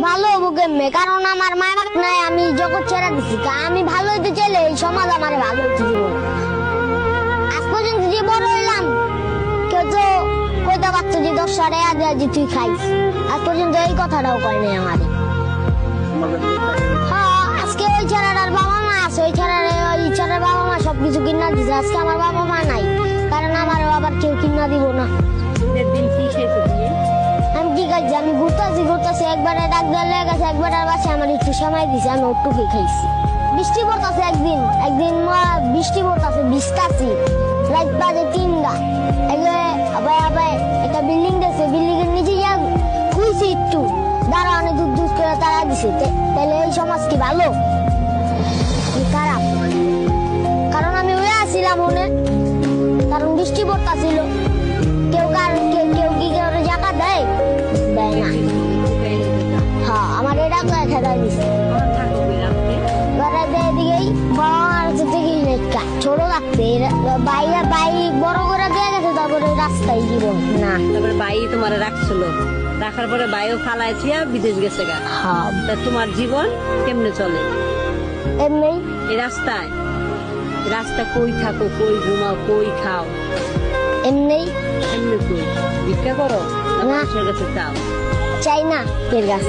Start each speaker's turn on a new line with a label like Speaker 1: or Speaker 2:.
Speaker 1: ভালো হবো কেমনে? কারণ আমার মা বাপ নাই, আমি জগৎ ছেড়ে দিছি। আমি ভালো হইতে চাইলে এই সমাজ আমার ভালো হইতে দিব না। আজ পর্যন্ত যে বড় হইলাম, কেউ তো কইতে পারতো যে 10 টাকা দেয়া যে তুই খাইস। আজ পর্যন্ত এই কথাটাও কয় নাই আমারে। হ্যাঁ, আজকে ওই ছেলেটার বাবা মা আছে, ওই ছেলের বাবা মা সবকিছু কিনা দিছে। আজকে আমার বাবা মা নাই, কারণ আমার আবার কেউ কিনা দিব না। আমি কি খাইছি? আমি ঘুরতেছি একবারে ডাক দেওয়া লেগে গেছে, একবারে বাসে আমার একটু সময় দিছে, আমি ওটুকুই খাইছি। বৃষ্টি পড়তেছে একদিন বৃষ্টি পড়তেছে, ভিজতাছি। রাত বাজে 3টা। আবার একটা বিল্ডিং দেখছে, বিল্ডিং এর নিচে গিয়া খুঁজছি একটু, দাঁড়া অনেক দূর করে তারা দিছে। তাহলে এই সমাজ কি ভালো কি খারাপ? কারণ আমি ওই আসছিলাম মনে, কারণ বৃষ্টি পড়তেছিল। কেউ কি করে জায়গা দেয় না। হ্যাঁ, আমার এটা খেলা দিছে। এদিকেই ছোট থাকতে বাইরে বাইক বড় করে দেওয়া গেছে, তারপরে রাস্তায় জীবন না।
Speaker 2: তারপরে বাই তোমার রাখছিল, রাখার পরে বাইও ফালাই থিয়া বিদেশ গেছে গা।
Speaker 1: হ্যাঁ,
Speaker 2: তা তোমার জীবন কেমনে চলে
Speaker 1: এমনি
Speaker 2: এই রাস্তায়? রাস্তা কই থাকো, কই ঘুমাও, কই খাও?
Speaker 1: এমনি
Speaker 2: এমনি কই ভিক্ষা করো না
Speaker 1: না।
Speaker 2: মানুষের কাছে চাও?
Speaker 1: চাই না এর কাছে।